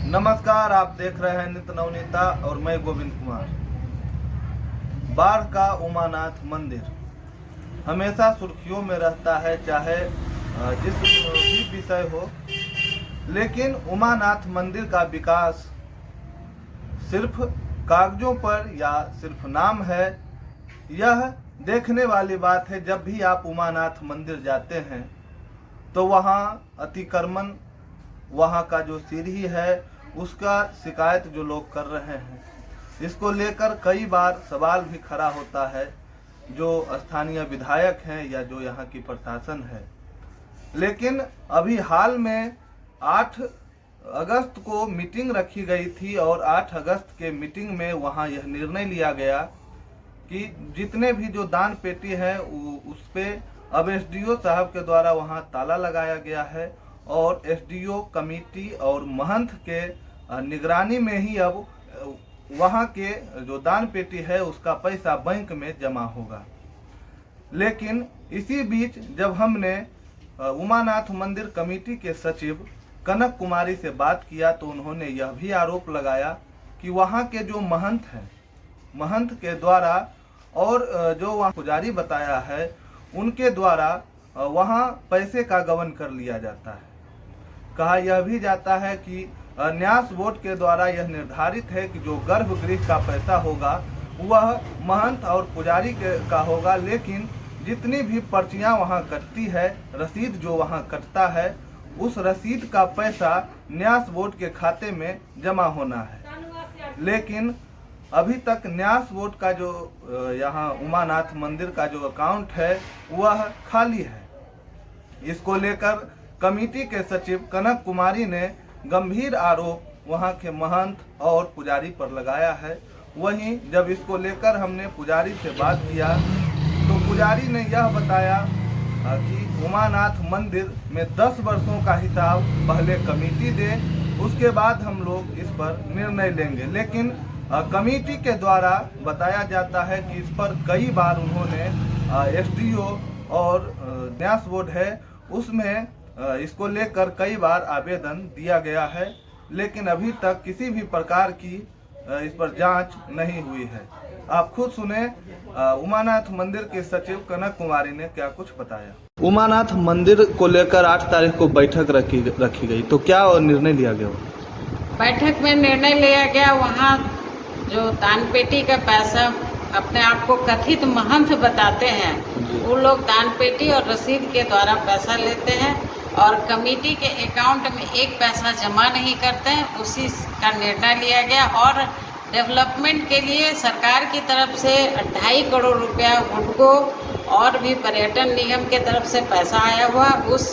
नमस्कार, आप देख रहे हैं नित्य नवनीता और मैं गोविंद कुमार। बाढ़ का उमानाथ मंदिर हमेशा सुर्खियों में रहता है, चाहे जिस भी विषय हो, लेकिन उमानाथ मंदिर का विकास सिर्फ कागजों पर या सिर्फ नाम है। यह देखने वाली बात है, जब भी आप उमानाथ मंदिर जाते हैं तो वहाँ अतिक्रमण, वहाँ का जो सीढ़ी है उसका शिकायत जो लोग कर रहे हैं, इसको लेकर कई बार सवाल भी खड़ा होता है जो स्थानीय विधायक हैं या जो यहाँ की प्रशासन है। लेकिन अभी हाल में 8 अगस्त को मीटिंग रखी गई थी और 8 अगस्त के मीटिंग में वहाँ यह निर्णय लिया गया कि जितने भी जो दान पेटी है उस पे अब एसडीओ साहब के द्वारा वहाँ ताला लगाया गया है और एसडीओ कमेटी और महंत के निगरानी में ही अब वहाँ के जो दान पेटी है उसका पैसा बैंक में जमा होगा। लेकिन इसी बीच जब हमने उमानाथ मंदिर कमेटी के सचिव कनक कुमारी से बात किया तो उन्होंने यह भी आरोप लगाया कि वहाँ के जो महंत हैं, महंत के द्वारा और जो वहाँ पुजारी बताया है उनके द्वारा वहाँ पैसे का गबन कर लिया जाता है। कहा यह भी जाता है कि न्यास बोर्ड के द्वारा यह निर्धारित है कि जो गर्भगृह का पैसा होगा वह महंत और पुजारी का होगा, लेकिन जितनी भी पर्चियां वहां कटती है, रसीद जो वहां कटता है, उस रसीद का पैसा न्यास बोर्ड के खाते में जमा होना है। लेकिन अभी तक न्यास बोर्ड का जो यहाँ उमानाथ मंदिर का जो अकाउंट है वह खाली है। इसको लेकर कमेटी के सचिव कनक कुमारी ने गंभीर आरोप वहां के महंत और पुजारी पर लगाया है। वहीं जब इसको लेकर हमने पुजारी से बात किया तो पुजारी ने यह बताया कि उमानाथ मंदिर में 10 वर्षों का हिसाब पहले कमेटी दे, उसके बाद हम लोग इस पर निर्णय लेंगे। लेकिन कमेटी के द्वारा बताया जाता है कि इस पर कई बार उन्होंने एसडीओ और न्यास बोर्ड है उसमें इसको लेकर कई बार आवेदन दिया गया है, लेकिन अभी तक किसी भी प्रकार की इस पर जांच नहीं हुई है। आप खुद सुने उमानाथ मंदिर के सचिव कनक कुमारी ने क्या कुछ बताया। उमानाथ मंदिर को लेकर 8 तारीख को बैठक रखी गई, तो क्या निर्णय लिया गया? बैठक में निर्णय लिया गया वहाँ जो दान पेटी का पैसा अपने आप को कथित महंत बताते हैं, वो लोग दान पेटी और रसीद के द्वारा पैसा लेते हैं और कमेटी के अकाउंट में एक पैसा जमा नहीं करते हैं। उसी का निर्णय लिया गया और डेवलपमेंट के लिए सरकार की तरफ से 2.5 करोड़ रुपया हुडको और भी पर्यटन निगम के तरफ से पैसा आया हुआ, उस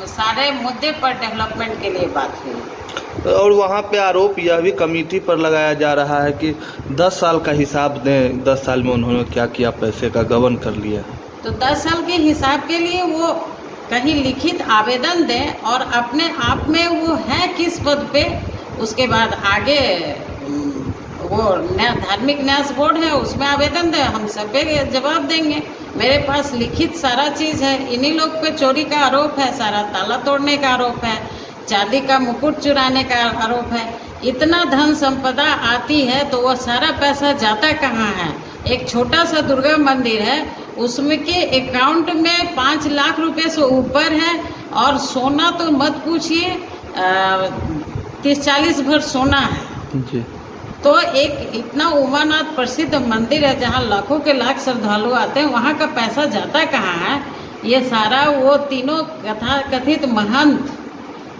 सारे मुद्दे पर डेवलपमेंट के लिए बात हुई। और वहाँ पे आरोप यह भी कमेटी पर लगाया जा रहा है कि 10 साल का हिसाब दें, 10 साल में उन्होंने क्या किया, पैसे का गबन कर लिया। तो 10 साल के हिसाब के लिए वो कहीं लिखित आवेदन दें और अपने आप में वो है किस पद पे, उसके बाद आगे वो धार्मिक न्यास बोर्ड है उसमें आवेदन दें, हम सब पे जवाब देंगे। मेरे पास लिखित सारा चीज़ है। इन्हीं लोग पे चोरी का आरोप है, सारा ताला तोड़ने का आरोप है, चांदी का मुकुट चुराने का आरोप है। इतना धन संपदा आती है तो वह सारा पैसा जाता कहाँ है? एक छोटा सा दुर्गा मंदिर है, उसमें के अकाउंट में 5 लाख रुपए से ऊपर है और सोना तो मत पूछिए, 30-40 भर सोना है जी। तो एक इतना उमानाथ प्रसिद्ध मंदिर है जहाँ लाखों के लाख श्रद्धालु आते हैं, वहाँ का पैसा जाता कहाँ है? ये सारा वो तीनों कथित महंत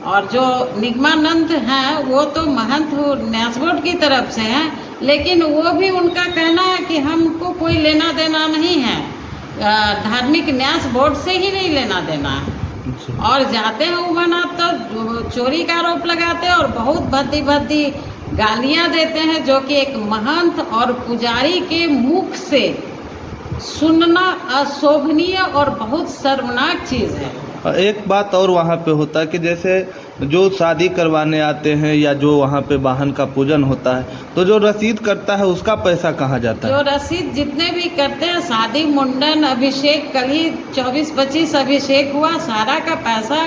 और जो निगमानंद हैं वो तो महंत न्यास बोर्ड की तरफ से हैं, लेकिन वो भी उनका कहना है कि हमको कोई लेना देना नहीं है, धार्मिक न्यास बोर्ड से ही नहीं लेना देना है। और जाते हैं उमानाथ तो चोरी का आरोप लगाते हैं और बहुत भद्दी गालियां देते हैं, जो कि एक महंत और पुजारी के मुख से सुनना अशोभनीय और बहुत शर्मनाक चीज़ है। एक बात और वहाँ पे होता है कि जैसे जो शादी करवाने आते हैं या जो वहाँ पे वाहन का पूजन होता है तो जो रसीद करता है उसका पैसा कहाँ जाता है? जो रसीद जितने भी करते हैं, शादी, मुंडन, अभिषेक, कल ही 24-25 अभिषेक हुआ, सारा का पैसा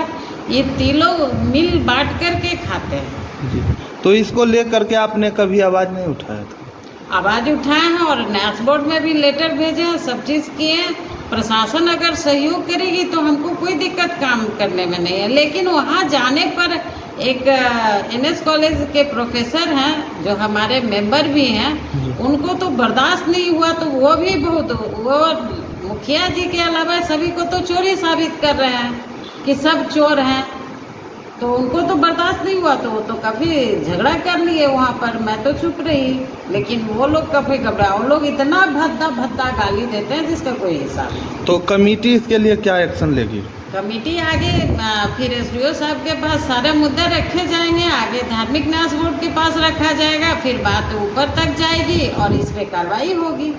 ये तीनों मिल बांट करके खाते हैं। जी। तो इसको लेकर के आपने कभी आवाज नहीं उठाया था? आवाज उठाए हैं और न्यास बोर्ड में भी लेटर भेजे हैं, सब चीज़ किए हैं। प्रशासन अगर सहयोग करेगी तो हमको कोई दिक्कत काम करने में नहीं है, लेकिन वहाँ जाने पर एक NS कॉलेज के प्रोफेसर हैं जो हमारे मेंबर भी हैं, उनको तो बर्दाश्त नहीं हुआ, तो वो भी वो मुखिया जी के अलावा सभी को तो चोर ही साबित कर रहे हैं कि सब चोर हैं, तो उनको तो बर्दाश्त नहीं हुआ, तो वो तो काफ़ी झगड़ा कर लिए वहाँ पर। मैं तो चुप रही, लेकिन वो लोग काफ़ी घबरा, वो लोग इतना भद्दा भद्दा गाली देते हैं जिसका कोई हिसाब नहीं। तो कमेटी इसके लिए क्या एक्शन लेगी? कमेटी आगे फिर SDO साहब के पास सारे मुद्दे रखे जाएंगे, आगे धार्मिक न्यास बोर्ड के पास रखा जाएगा, फिर बात ऊपर तक जाएगी और इस पे कार्रवाई होगी।